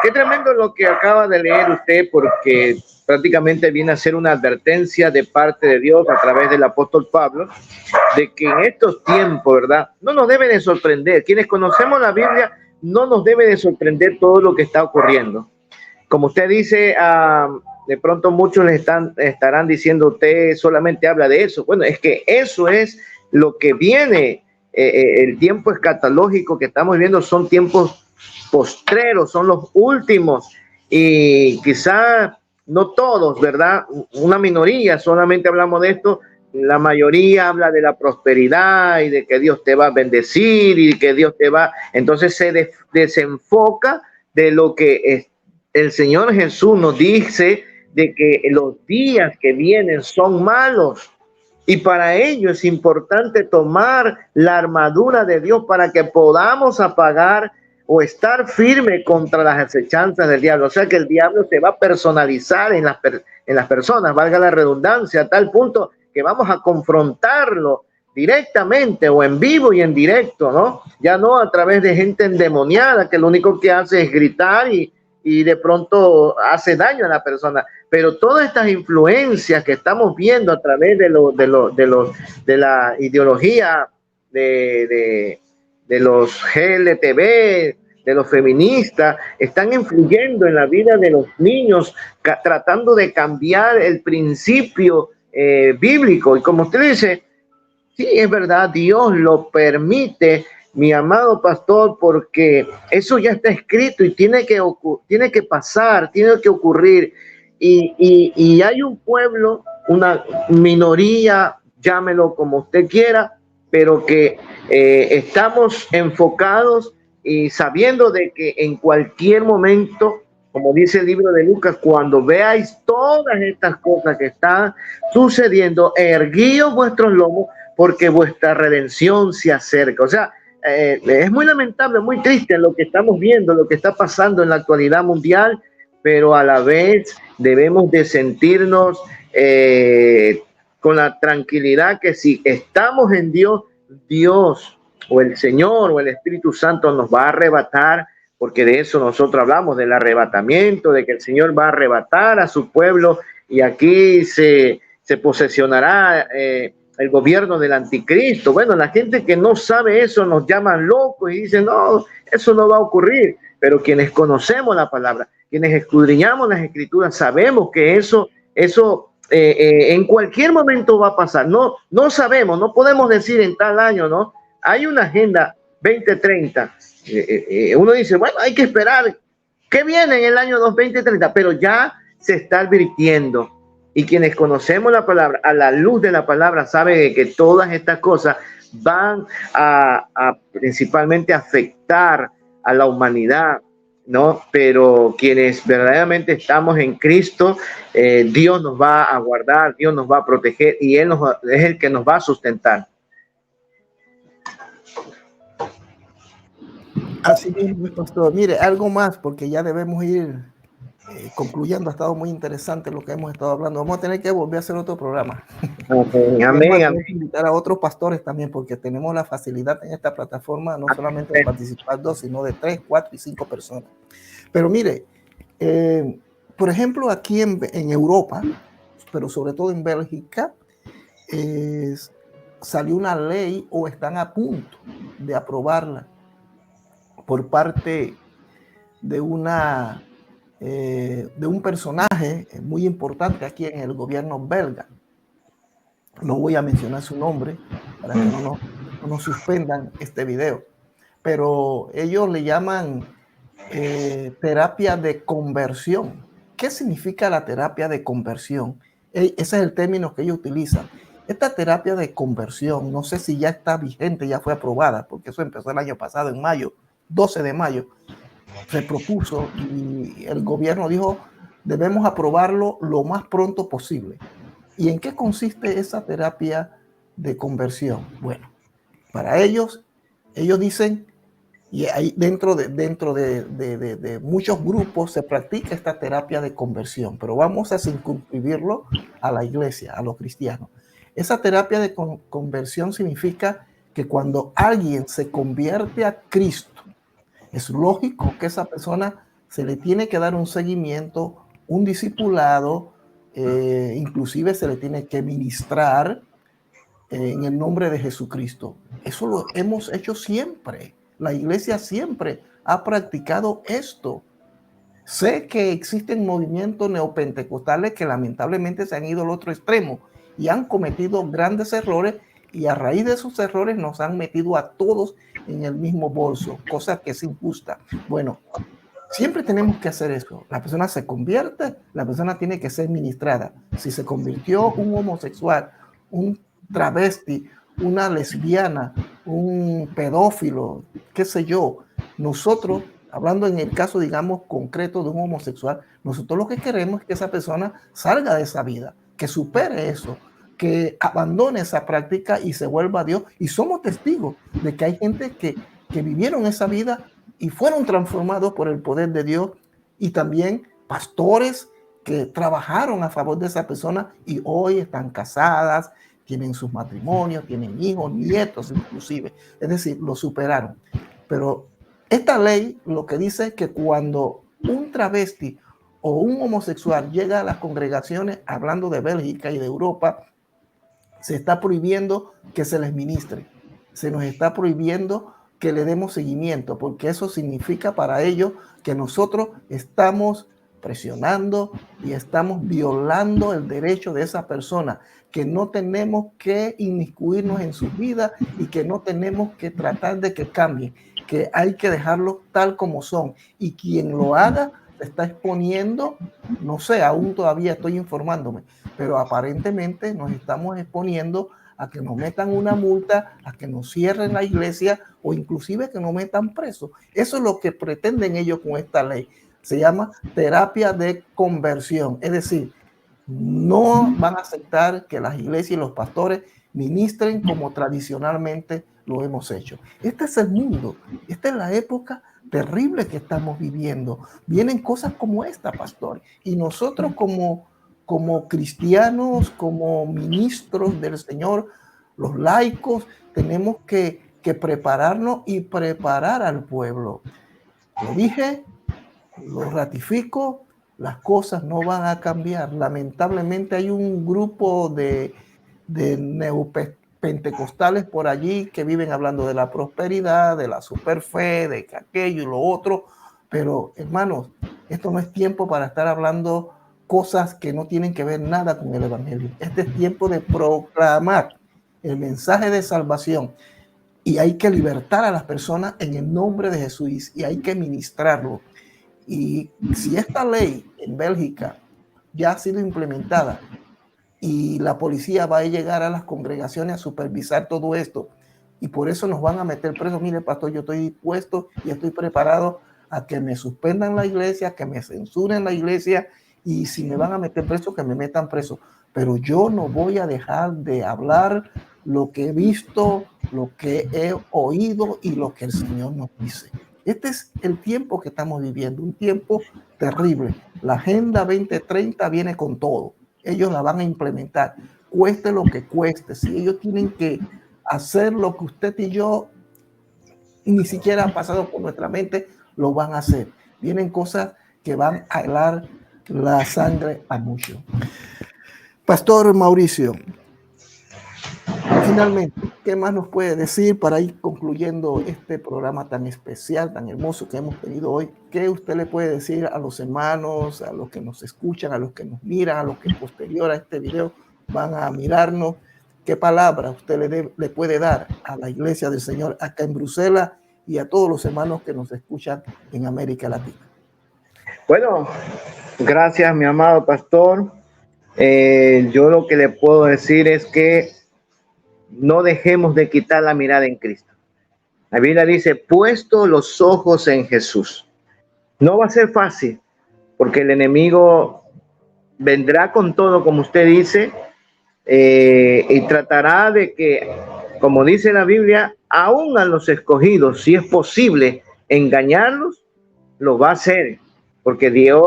Qué tremendo lo que acaba de leer usted, porque prácticamente viene a ser una advertencia de parte de Dios a través del apóstol Pablo, de que en estos tiempos, ¿verdad? No nos debe de sorprender. Quienes conocemos la Biblia, no nos debe de sorprender todo lo que está ocurriendo. Como usted dice, de pronto muchos le estarán diciendo, usted solamente habla de eso. Bueno, es que eso es lo que viene. El tiempo escatológico que estamos viviendo son tiempos postreros, son los últimos, y quizá no todos, ¿verdad? Una minoría solamente hablamos de esto. La mayoría habla de la prosperidad y de que Dios te va a bendecir y que Dios te va. Entonces se desenfoca de lo que el Señor Jesús nos dice, de que los días que vienen son malos. Y para ello es importante tomar la armadura de Dios para que podamos apagar o estar firme contra las acechanzas del diablo. O sea que el diablo se va a personalizar en las personas, valga la redundancia, a tal punto que vamos a confrontarlo directamente o en vivo y en directo, ¿no? Ya no a través de gente endemoniada que lo único que hace es gritar y de pronto hace daño a la persona. Pero todas estas influencias que estamos viendo a través de la ideología de los GLTV, de los feministas, están influyendo en la vida de los niños, tratando de cambiar el principio bíblico. Y como usted dice, sí, es verdad, Dios lo permite, mi amado pastor, porque eso ya está escrito y tiene que pasar, tiene que ocurrir. Y hay un pueblo, una minoría, llámelo como usted quiera, pero que estamos enfocados y sabiendo de que en cualquier momento, como dice el libro de Lucas, cuando veáis todas estas cosas que están sucediendo, erguíos vuestros lomos porque vuestra redención se acerca. O sea, es muy lamentable, muy triste lo que estamos viendo, lo que está pasando en la actualidad mundial, pero a la vez debemos de sentirnos con la tranquilidad que si estamos en Dios, Dios o el Señor o el Espíritu Santo nos va a arrebatar, porque de eso nosotros hablamos, del arrebatamiento, de que el Señor va a arrebatar a su pueblo y aquí se posesionará el gobierno del anticristo. Bueno, la gente que no sabe eso nos llaman locos y dicen, no, eso no va a ocurrir. Pero quienes conocemos la palabra, quienes escudriñamos las escrituras, sabemos que eso en cualquier momento va a pasar. No, no sabemos, no podemos decir en tal año, ¿no? Hay una agenda 2030. Uno dice, bueno, hay que esperar qué viene en el año 2030, pero ya se está advirtiendo. Y quienes conocemos la palabra, a la luz de la palabra, saben que todas estas cosas van a principalmente afectar a la humanidad, ¿no? Pero quienes verdaderamente estamos en Cristo, Dios nos va a guardar, Dios nos va a proteger y Él es el que nos va a sustentar. Así mismo, pastor. Mire, algo más, porque ya debemos ir concluyendo. Ha estado muy interesante lo que hemos estado hablando. Vamos a tener que volver a hacer otro programa. Amén, Vamos a tener amén. que invitar a otros pastores también, porque tenemos la facilidad en esta plataforma no solamente de participar 2, sino de 3, 4 y 5 personas. Pero mire, por ejemplo, aquí en Europa, pero sobre todo en Bélgica, salió una ley o están a punto de aprobarla por parte de un personaje muy importante aquí en el gobierno belga. No voy a mencionar su nombre para que no nos suspendan este video, pero ellos le llaman terapia de conversión. ¿Qué significa la terapia de conversión? Ese es el término que ellos utilizan. Esta terapia de conversión, no sé si ya está vigente, ya fue aprobada, porque eso empezó el año pasado, en mayo, 12 de mayo, se propuso y el gobierno dijo, debemos aprobarlo lo más pronto posible. ¿Y en qué consiste esa terapia de conversión? Bueno, para ellos dicen, y ahí dentro de muchos grupos se practica esta terapia de conversión, pero vamos a circunscribirlo a la iglesia, a los cristianos. Esa terapia de conversión significa que cuando alguien se convierte a Cristo, es lógico que esa persona se le tiene que dar un seguimiento, un discipulado, inclusive se le tiene que ministrar en el nombre de Jesucristo. Eso lo hemos hecho siempre. La iglesia siempre ha practicado esto. Sé que existen movimientos neopentecostales que lamentablemente se han ido al otro extremo y han cometido grandes errores, y a raíz de esos errores nos han metido a todos en el mismo bolso, cosa que es injusta. Bueno, siempre tenemos que hacer eso. La persona se convierte, la persona tiene que ser ministrada. Si se convirtió un homosexual, un travesti, una lesbiana, un pedófilo, qué sé yo, nosotros, hablando en el caso, digamos, concreto de un homosexual, nosotros lo que queremos es que esa persona salga de esa vida, que supere eso, que abandone esa práctica y se vuelva a Dios. Y somos testigos de que hay gente que vivieron esa vida y fueron transformados por el poder de Dios, y también pastores que trabajaron a favor de esa persona y hoy están casadas, tienen sus matrimonios, tienen hijos, nietos inclusive, es decir, lo superaron. Pero esta ley lo que dice es que cuando un travesti o un homosexual llega a las congregaciones, hablando de Bélgica y de Europa, se está prohibiendo que se les ministre, se nos está prohibiendo que le demos seguimiento, porque eso significa para ellos que nosotros estamos presionando y estamos violando el derecho de esa persona, que no tenemos que inmiscuirnos en sus vidas y que no tenemos que tratar de que cambien, que hay que dejarlos tal como son, y quien lo haga se está exponiendo, no sé, aún todavía estoy informándome, pero aparentemente nos estamos exponiendo a que nos metan una multa, a que nos cierren la iglesia o inclusive que nos metan presos. Eso es lo que pretenden ellos con esta ley. Se llama terapia de conversión. Es decir, no van a aceptar que las iglesias y los pastores ministren como tradicionalmente lo hemos hecho. Este es el mundo. Esta es la época terrible que estamos viviendo. Vienen cosas como esta, pastor. Y nosotros como cristianos, como ministros del Señor, los laicos, tenemos que prepararnos y preparar al pueblo. Lo dije, lo ratifico, las cosas no van a cambiar. Lamentablemente hay un grupo de de neopentecostales por allí que viven hablando de la prosperidad, de la superfe, de que aquello y lo otro. Pero hermanos, esto no es tiempo para estar hablando cosas que no tienen que ver nada con el evangelio. Este es tiempo de proclamar el mensaje de salvación, y hay que libertar a las personas en el nombre de Jesús, y hay que ministrarlo. Y si esta ley en Bélgica ya ha sido implementada y la policía va a llegar a las congregaciones a supervisar todo esto, y por eso nos van a meter presos, mire pastor, yo estoy dispuesto y estoy preparado a que me suspendan la iglesia, que me censuren la iglesia, y si me van a meter preso, que me metan preso. Pero yo no voy a dejar de hablar lo que he visto, lo que he oído y lo que el Señor nos dice. Este es el tiempo que estamos viviendo, un tiempo terrible. La Agenda 2030 viene con todo. Ellos la van a implementar, cueste lo que cueste. Si ellos tienen que hacer lo que usted y yo ni siquiera han pasado por nuestra mente, lo van a hacer. Vienen cosas que van a helar la sangre a muchos. Pastor Mauricio, finalmente, ¿qué más nos puede decir para ir concluyendo este programa tan especial, tan hermoso que hemos tenido hoy? ¿Qué usted le puede decir a los hermanos, a los que nos escuchan, a los que nos miran, a los que posterior a este video van a mirarnos? ¿Qué palabra usted le puede dar a la Iglesia del Señor acá en Bruselas y a todos los hermanos que nos escuchan en América Latina? Bueno, gracias, mi amado pastor. Yo lo que le puedo decir es que no dejemos de quitar la mirada en Cristo. La Biblia dice, puesto los ojos en Jesús. No va a ser fácil, porque el enemigo vendrá con todo, como usted dice, y tratará de que, como dice la Biblia, aún a los escogidos, si es posible engañarlos, lo va a hacer, porque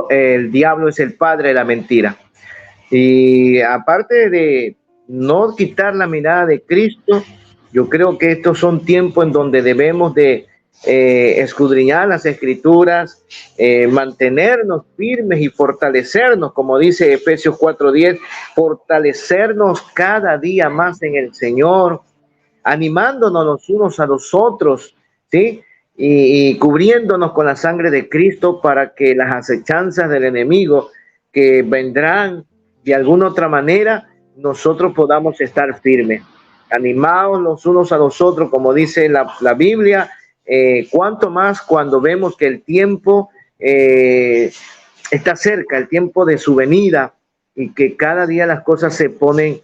el diablo es el padre de la mentira. Y aparte de no quitar la mirada de Cristo, yo creo que estos son tiempos en donde debemos de escudriñar las escrituras, mantenernos firmes y fortalecernos, como dice Efesios 4:10, fortalecernos cada día más en el Señor, animándonos los unos a los otros, ¿sí? Y cubriéndonos con la sangre de Cristo para que las acechanzas del enemigo que vendrán de alguna otra manera, nosotros podamos estar firmes, animados los unos a los otros, como dice la Biblia, cuanto más cuando vemos que el tiempo está cerca, el tiempo de su venida, y que cada día las cosas se ponen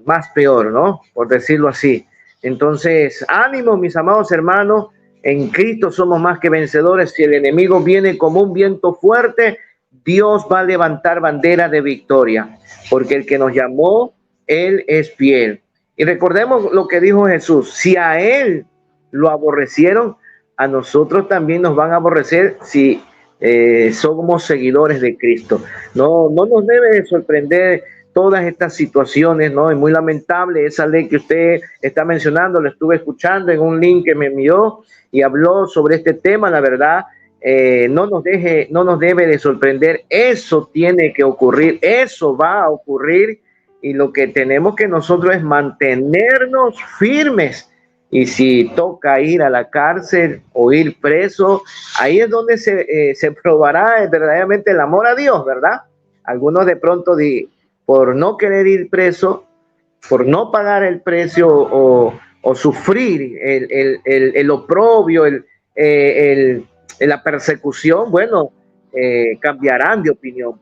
más peor, ¿no? Por decirlo así. Entonces, ánimo, mis amados hermanos, en Cristo somos más que vencedores. Si el enemigo viene como un viento fuerte, Dios va a levantar bandera de victoria, porque el que nos llamó, Él es fiel. Y recordemos lo que dijo Jesús, si a Él lo aborrecieron, a nosotros también nos van a aborrecer si somos seguidores de Cristo. No nos debe de sorprender todas estas situaciones, ¿no? Es muy lamentable esa ley que usted está mencionando, lo estuve escuchando en un link que me envió y habló sobre este tema. La verdad, no nos debe de sorprender. Eso tiene que ocurrir, eso va a ocurrir, y lo que tenemos que nosotros es mantenernos firmes, y si toca ir a la cárcel o ir preso, ahí es donde se probará verdaderamente el amor a Dios, ¿verdad? Algunos de pronto por no querer ir preso, por no pagar el precio o sufrir el oprobio, la persecución, bueno, cambiarán de opinión.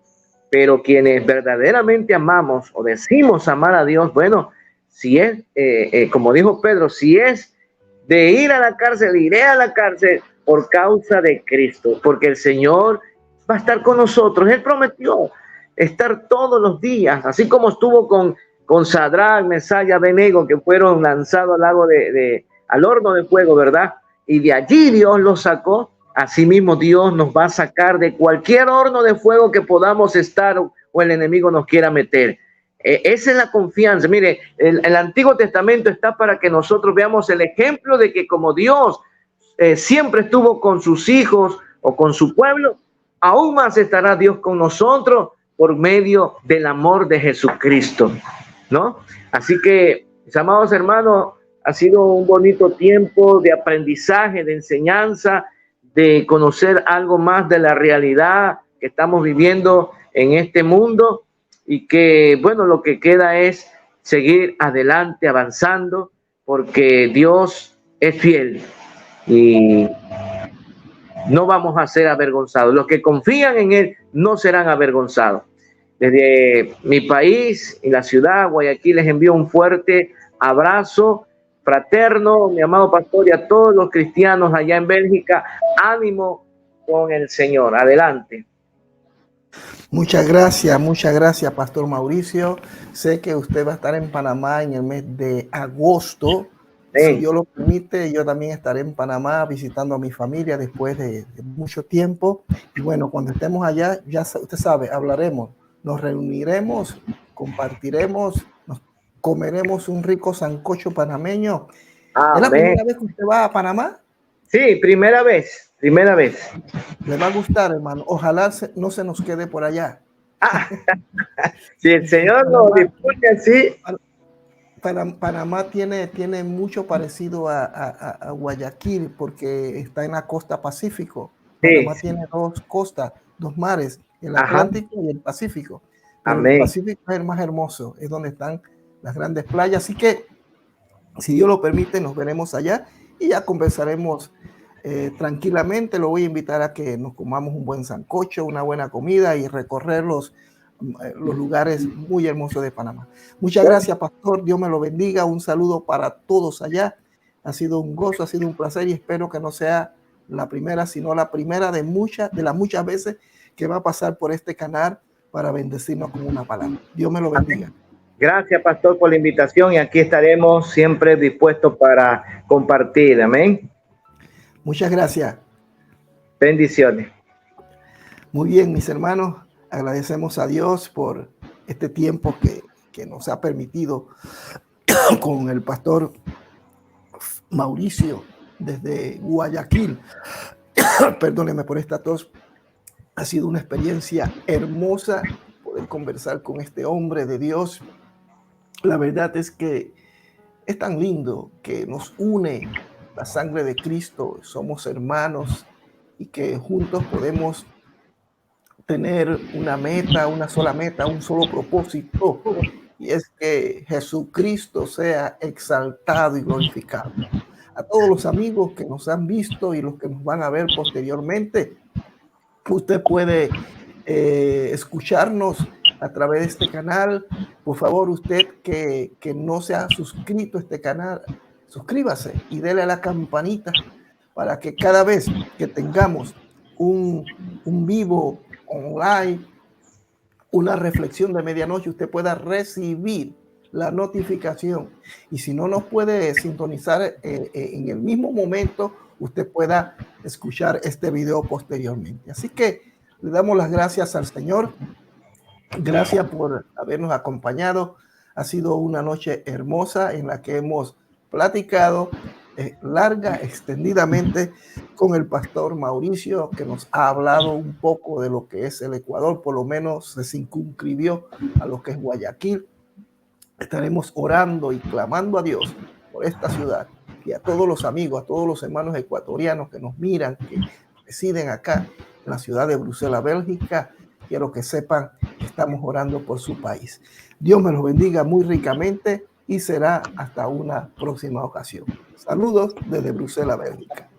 Pero quienes verdaderamente amamos o decimos amar a Dios, bueno, si es, como dijo Pedro, si es de ir a la cárcel, iré a la cárcel por causa de Cristo, porque el Señor va a estar con nosotros. Él prometió estar todos los días, así como estuvo con Sadrach, Mesach y Abednego, que fueron lanzados al lago al horno de fuego, ¿verdad? Y de allí Dios los sacó. Asimismo, Dios nos va a sacar de cualquier horno de fuego que podamos estar o el enemigo nos quiera meter. Esa es la confianza. Mire, el Antiguo Testamento está para que nosotros veamos el ejemplo de que como Dios siempre estuvo con sus hijos o con su pueblo, aún más estará Dios con nosotros por medio del amor de Jesucristo. ¿no? Así que, mis amados hermanos, ha sido un bonito tiempo de aprendizaje, de enseñanza, de conocer algo más de la realidad que estamos viviendo en este mundo y que, bueno, lo que queda es seguir adelante, avanzando, porque Dios es fiel y no vamos a ser avergonzados. Los que confían en Él no serán avergonzados. Desde mi país y la ciudad, Guayaquil, les envío un fuerte abrazo fraterno, mi amado pastor, y a todos los cristianos allá en Bélgica. Ánimo con el Señor. Adelante. Muchas gracias, Pastor Mauricio. Sé que usted va a estar en Panamá en el mes de agosto. Si Dios lo permite, yo también estaré en Panamá visitando a mi familia después de mucho tiempo. Y bueno, cuando estemos allá, ya usted sabe, hablaremos, nos reuniremos, compartiremos, nos comeremos un rico sancocho panameño. Amén. ¿Es la primera vez que usted va a Panamá? Sí, primera vez. Le va a gustar, hermano. Ojalá no se nos quede por allá. Si el Señor nos dispone así. Panamá tiene mucho parecido a Guayaquil porque está en la costa Pacífico. Panamá tiene dos costas, dos mares, el Atlántico y el Pacífico. Pero el Pacífico es el más hermoso, es donde están las grandes playas. Así que, si Dios lo permite, nos veremos allá y ya conversaremos tranquilamente. Lo voy a invitar a que nos comamos un buen sancocho, una buena comida y recorrer los lugares muy hermosos de Panamá. Muchas gracias, pastor. Dios me lo bendiga. Un saludo para todos allá. Ha sido un gozo, ha sido un placer y espero que no sea la primera, sino la primera de las muchas veces que va a pasar por este canal para bendecirnos con una palabra. Dios me lo bendiga. Gracias, pastor, por la invitación y aquí estaremos siempre dispuestos para compartir. Amén. Muchas gracias. Bendiciones. Muy bien, mis hermanos. Agradecemos a Dios por este tiempo que nos ha permitido con el pastor Mauricio desde Guayaquil. Perdóneme por esta tos. Ha sido una experiencia hermosa poder conversar con este hombre de Dios. La verdad es que es tan lindo que nos une la sangre de Cristo. Somos hermanos y que juntos podemos tener una meta, una sola meta, un solo propósito, y es que Jesucristo sea exaltado y glorificado. A todos los amigos que nos han visto y los que nos van a ver posteriormente, usted puede escucharnos a través de este canal. Por favor, usted que no se ha suscrito a este canal, suscríbase y dele a la campanita para que cada vez que tengamos un vivo online, una reflexión de medianoche, usted pueda recibir la notificación. Y si no nos puede sintonizar en el mismo momento, usted pueda escuchar este video posteriormente. Así que le damos las gracias al Señor. Gracias por habernos acompañado. Ha sido una noche hermosa en la que hemos platicado larga, extendidamente con el pastor Mauricio, que nos ha hablado un poco de lo que es el Ecuador, por lo menos se circunscribió a lo que es Guayaquil. Estaremos orando y clamando a Dios por esta ciudad y a todos los amigos, a todos los hermanos ecuatorianos que nos miran, que residen acá en la ciudad de Bruselas, Bélgica. Quiero que sepan que estamos orando por su país. Dios me los bendiga muy ricamente y será hasta una próxima ocasión. Saludos desde Bruselas, Bélgica.